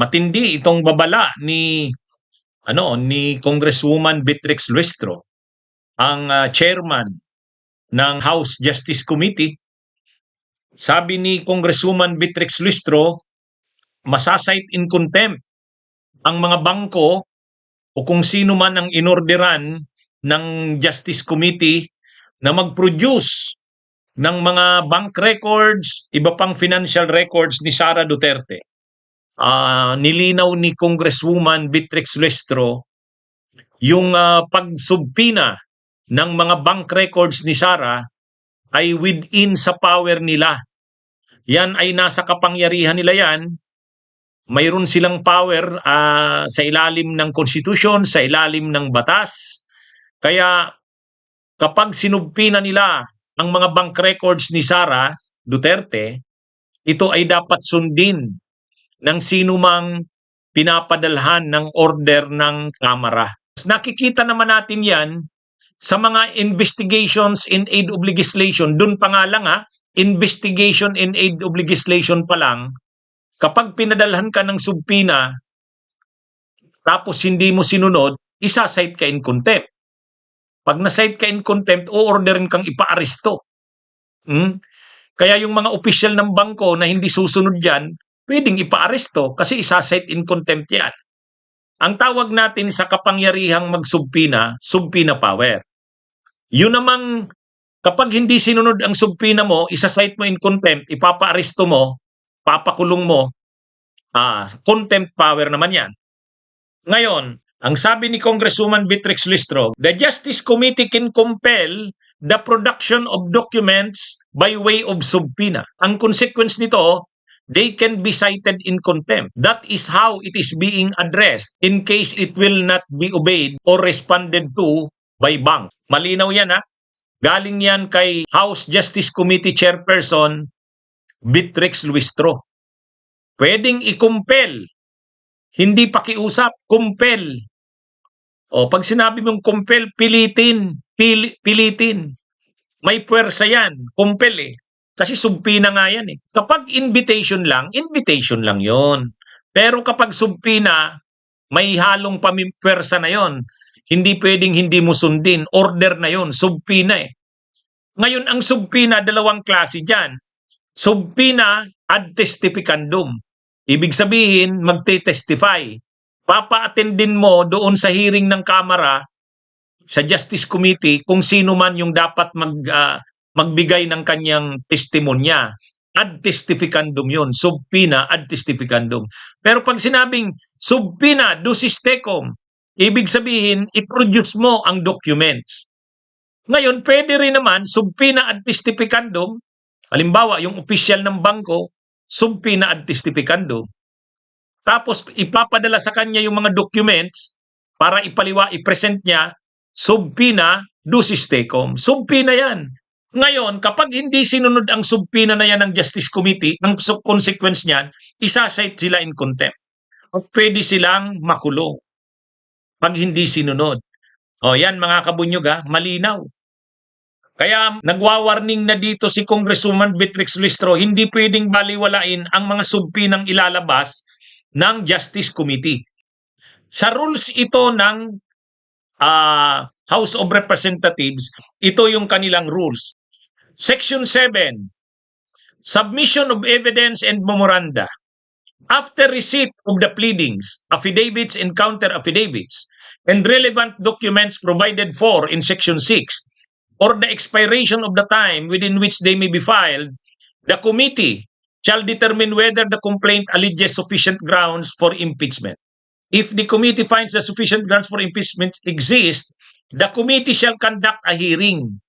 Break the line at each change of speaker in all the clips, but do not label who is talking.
matindi itong babala ni Congresswoman Beatrix Luistro, ang chairman ng House Justice Committee. Sabi ni Congresswoman Beatrix Luistro, masasite in contempt ang mga bangko o kung sino man ang inorderan ng Justice Committee na mag-produce ng mga bank records, iba pang financial records ni Sara Duterte. Nilinaw ni Congresswoman Beatrix Luistro yung pagsubpina ng mga bank records ni Sara ay within sa power nila. Yan ay nasa kapangyarihan nila yan. Mayroon silang power sa ilalim ng konstitusyon, sa ilalim ng batas. Kaya kapag sinubpina nila ang mga bank records ni Sara Duterte, ito ay dapat sundin ng sino mang pinapadalhan ng order ng Kamara. Nakikita naman natin yan sa mga investigations in aid of legislation. Doon pa nga lang investigation in aid of legislation pa lang, kapag pinadalhan ka ng subpina tapos hindi mo sinunod, isa-cite ka in contempt. Pag na-cite ka in contempt, o-orderin kang ipa-aresto. Kaya yung mga opisyal ng bangko na hindi susunod yan, pwedeng ipa-aresto kasi isa-cite in contempt yan. Ang tawag natin sa kapangyarihang magsubpina, subpina power. Yun namang kapag hindi sinunod ang subpina mo, isa-cite mo in contempt, ipapa-aresto mo, papakulong mo, contempt power naman yan. Ngayon, ang sabi ni Congresswoman Beatrix Luistro, the Justice Committee can compel the production of documents by way of subpoena. Ang consequence nito, they can be cited in contempt. That is how it is being addressed in case it will not be obeyed or responded to by bank. Malinaw yan Galing yan kay House Justice Committee Chairperson Beatrix Luistro. Pwedeng i-compel, hindi pakiusap, compel. Pag sinabi mong compel, pilitin. May puwersa yan, compel Kasi subpina nga yan Kapag invitation lang yon. Pero kapag subpina, may halong puwersa na yon. Hindi pwedeng hindi mo sundin, order na yon, subpina Ngayon, ang subpina, dalawang klase dyan. Subpina ad testificandum. Ibig sabihin, magte-testify. Papa-attendin mo doon sa hearing ng Kamara, sa Justice Committee, kung sino man yung dapat magbigay ng kanyang testimonya. Ad testificandum yun. Subpina ad testificandum. Pero pag sinabing subpina ducis tecum, ibig sabihin, i-produce mo ang documents. Ngayon, pwede rin naman, subpina ad testificandum, halimbawa, yung opisyal ng bangko, subpina ad testificandum. Tapos, ipapadala sa kanya yung mga documents para i-present niya, subpina ducis tecum. Subpina yan. Ngayon, kapag hindi sinunod ang subpina na yan ng Justice Committee, ang consequence niyan, isa-cite sila in contempt. O pwede silang makulong pag hindi sinunod. Yan mga kabunyog malinaw. Kaya nagwa-warning na dito si Congresswoman Beatrix Luistro, hindi pwedeng baliwalain ang mga subpinang ilalabas ng Justice Committee. Sa rules ito ng House of Representatives, ito yung kanilang rules. Section 7, Submission of Evidence and Memoranda. After receipt of the pleadings, affidavits and counter-affidavits, and relevant documents provided for in Section 6, or the expiration of the time within which they may be filed, the committee shall determine whether the complaint alleges sufficient grounds for impeachment. If the committee finds that sufficient grounds for impeachment exist, the committee shall conduct a hearing.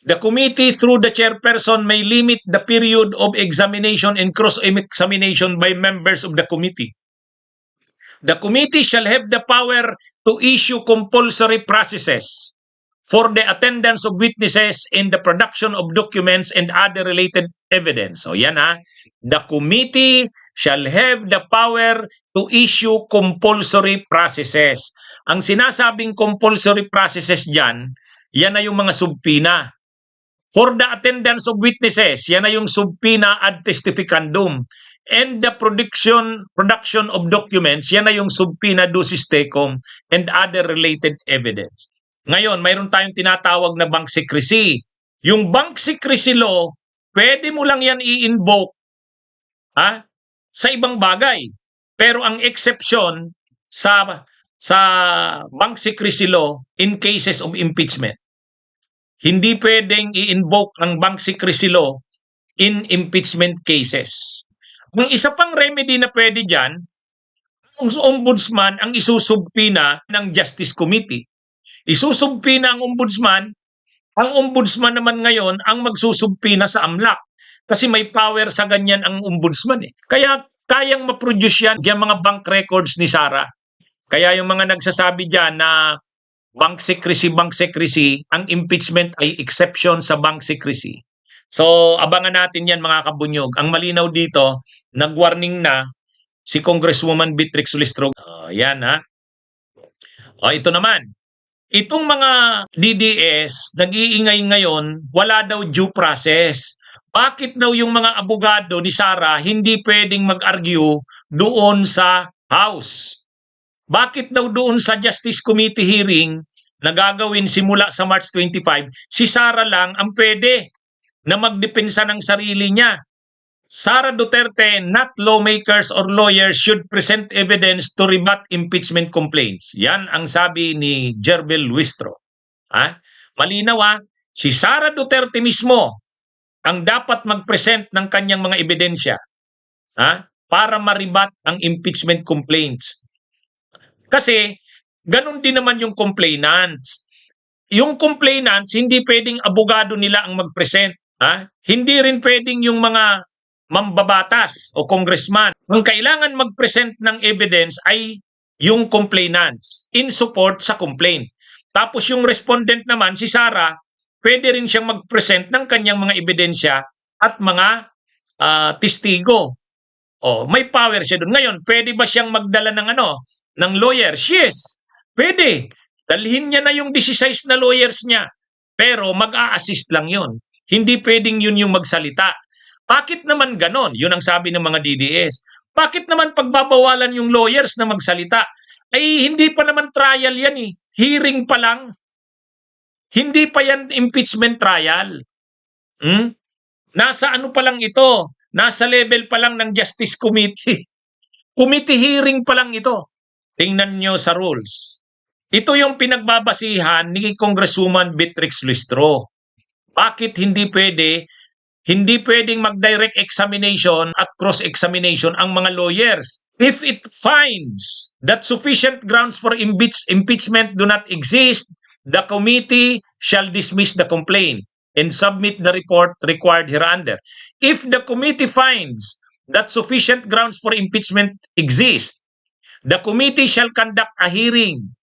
The committee, through the chairperson, may limit the period of examination and cross-examination by members of the committee. The committee shall have the power to issue compulsory processes for the attendance of witnesses and the production of documents and other related evidence. So yan the committee shall have the power to issue compulsory processes. Ang sinasabing compulsory processes dyan, yan na yung mga subpina. For the attendance of witnesses, yan na yung subpina ad testificandum. and the production of documents, yan na yung subpoena ducis tecum and other related evidence. Ngayon, mayroon tayong tinatawag na bank secrecy. Yung bank secrecy law, pwede mo lang yan i-invoke sa ibang bagay. Pero ang exception sa bank secrecy law in cases of impeachment. Hindi pwedeng i-invoke ang bank secrecy law in impeachment cases. Ang isa pang remedy na pwede dyan, ang ombudsman ang isusubpina ng Justice Committee. Isusubpina ang ombudsman naman ngayon ang magsusubpina sa AMLAC. Kasi may power sa ganyan ang ombudsman eh. Kaya kayang ma-produce yan, yung mga bank records ni Sara. Kaya yung mga nagsasabi dyan na bank secrecy, ang impeachment ay exception sa bank secrecy. So, abangan natin yan mga kabunyog. Ang malinaw dito, nag-warning na si Congresswoman Beatrix Listro. Yan ha. Ito naman. Itong mga DDS, nag-iingay ngayon, wala daw due process. Bakit daw yung mga abogado ni Sara hindi pwedeng mag-argue doon sa House? Bakit daw doon sa Justice Committee hearing na gagawin simula sa March 25, si Sara lang ang pwede na magdepensa ng sarili niya? Sara Duterte, not lawmakers or lawyers, should present evidence to rebut impeachment complaints. Yan ang sabi ni Jerbel Luistro. Malinaw si Sara Duterte mismo ang dapat mag-present ng kanyang mga ebidensya para maribat ang impeachment complaints. Kasi ganun din naman yung complainants. Yung complainants, hindi pwedeng abogado nila ang mag-present. Hindi rin pwedeng yung mga mambabatas o congressman. Ang kailangan mag-present ng evidence ay yung complainants in support sa complaint. Tapos yung respondent naman, si Sara, pwede rin siyang mag-present ng kanyang mga ebidensya at mga testigo. May power siya doon. Ngayon, pwede ba siyang magdala ng lawyers? Yes, pwede. Dalhin niya na yung 16 na lawyers niya. Pero mag-a-assist lang yun. Hindi pwedeng yun yung magsalita. Bakit naman ganon? Yun ang sabi ng mga DDS. Bakit naman pagbabawalan yung lawyers na magsalita? Ay hindi pa naman trial yan eh. Hearing pa lang. Hindi pa yan impeachment trial. Nasa ano pa lang ito? Nasa level pa lang ng Justice Committee. Committee hearing pa lang ito. Tingnan nyo sa rules. Ito yung pinagbabasihan ni Congresswoman Beatrix Listro. Bakit hindi pwedeng mag-direct examination at cross-examination ang mga lawyers? If it finds that sufficient grounds for impeachment do not exist, the committee shall dismiss the complaint and submit the report required hereunder. If the committee finds that sufficient grounds for impeachment exist, the committee shall conduct a hearing.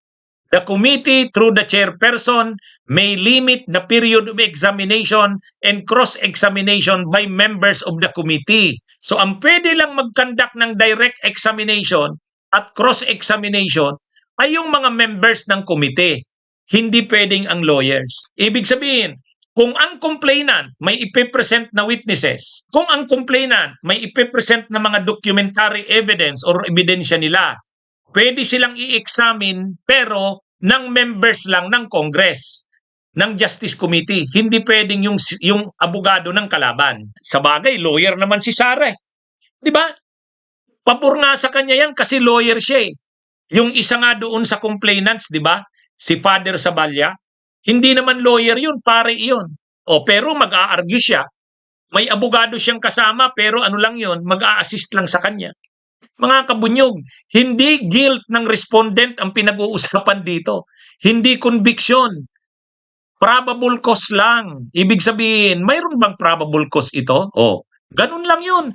The committee, through the chairperson, may limit the period of examination and cross-examination by members of the committee. So, ang pwede lang mag-conduct ng direct examination at cross-examination ay yung mga members ng committee. Hindi pwedeng ang lawyers. Ibig sabihin, kung ang complainant may ipipresent na witnesses, kung ang complainant may ipipresent na mga documentary evidence or ebidensya nila, pwede silang i-examine pero ng members lang ng Congress, ng Justice Committee. Hindi pwedeng yung abogado ng kalaban. Sa bagay, lawyer naman si Sara. Di ba? Pabor nga sa kanya yan kasi lawyer siya eh. Yung isa nga doon sa complainants, di ba? Si Father Saballa. Hindi naman lawyer yun, pare yun. Pero mag-a-argue siya. May abogado siyang kasama pero ano lang yun, mag-a-assist lang sa kanya. Mga kabunyog, hindi guilt ng respondent ang pinag-uusapan dito. Hindi conviction. Probable cause lang. Ibig sabihin, mayroon bang probable cause ito? Ganun lang yun.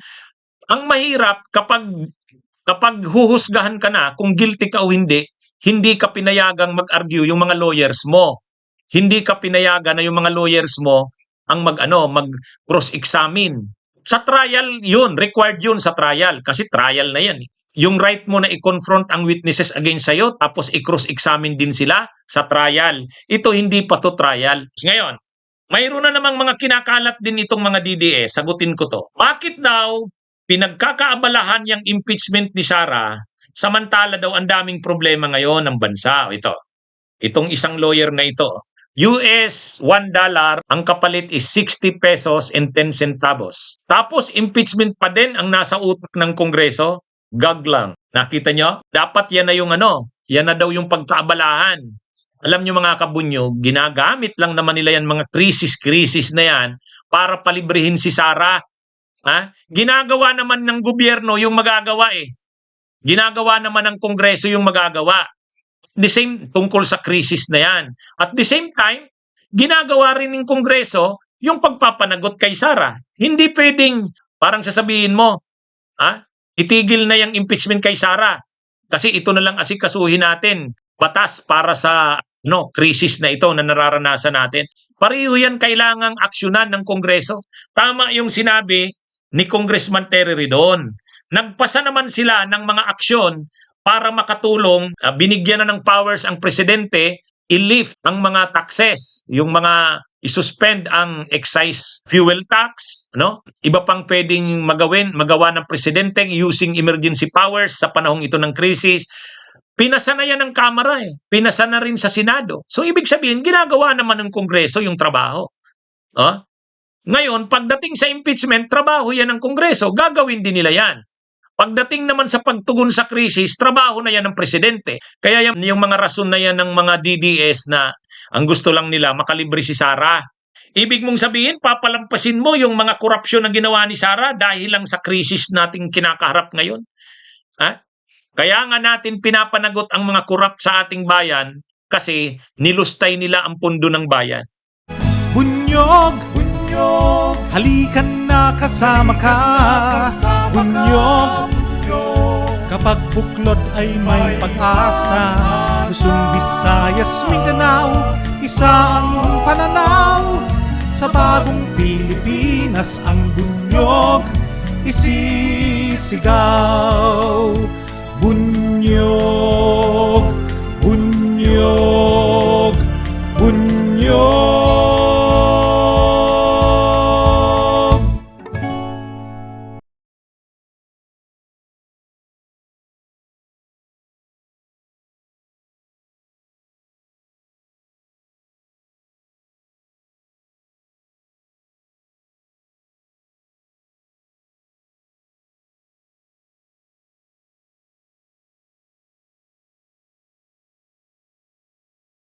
Ang mahirap kapag huhusgahan ka na kung guilty ka o hindi ka pinayagang mag-argue yung mga lawyers mo. Hindi ka pinayagan na yung mga lawyers mo ang mag-cross-examine. Sa trial yun, required yun sa trial kasi trial na yan. Yung right mo na i-confront ang witnesses against sa'yo tapos i-cross-examine din sila sa trial. Ito hindi pa to trial. Ngayon, mayroon na namang mga kinakalat din itong mga DDS. Sagutin ko to. Bakit daw pinagkakaabalahan yung impeachment ni Sara, samantala daw ang daming problema ngayon ng bansa. Itong isang lawyer na ito, US $1, ang kapalit is 60 pesos and 10 centavos. Tapos impeachment pa din ang nasa utak ng Kongreso, gag lang. Nakita nyo? Dapat yan na yung yan na daw yung pagkaabalahan. Alam nyo mga kabunyo, ginagamit lang naman nila yan mga krisis na yan para palibrihin si Sara. Ginagawa naman ng gobyerno yung magagawa Ginagawa naman ng Kongreso yung magagawa. The same tungkol sa krisis na yan. At the same time, ginagawa rin ng Kongreso yung pagpapanagot kay Sara. Hindi pwedeng parang sasabihin mo, itigil na yung impeachment kay Sara kasi ito na lang asikasuhin natin. Batas para sa krisis na ito na nararanasan natin. Pareho yan kailangang aksyonan ng Kongreso. Tama yung sinabi ni Congressman Terry Ridon. Nagpasa naman sila ng mga aksyon para makatulong, binigyan na ng powers ang presidente, i-lift ang mga taxes, yung mga i-suspend ang excise fuel tax, Iba pang pwedeng magawa ng presidente using emergency powers sa panahong ito ng krisis. Pinasa na yan ng Kamara Pinasa na rin sa Senado. So ibig sabihin, ginagawa naman ng Kongreso yung trabaho. Ngayon, pagdating sa impeachment, trabaho yan ng Kongreso. Gagawin din nila yan. Pagdating naman sa pagtugon sa krisis, trabaho na yan ng presidente. Kaya yung mga rason na yan ng mga DDS na ang gusto lang nila, makalibre si Sara. Ibig mong sabihin, papalampasin mo yung mga korupsyon na ginawa ni Sara dahil lang sa krisis nating kinakaharap ngayon. Kaya nga natin pinapanagot ang mga korap sa ating bayan kasi nilustay nila ang pundo ng bayan.
Bunyog, halikan na kasama ka. Bunyog, kapag buklod ay may pag-asa. Luzon, Visayas, Mindanao, isa ang pananaw. Sa bagong Pilipinas ang bunyog isisigaw. Bunyog.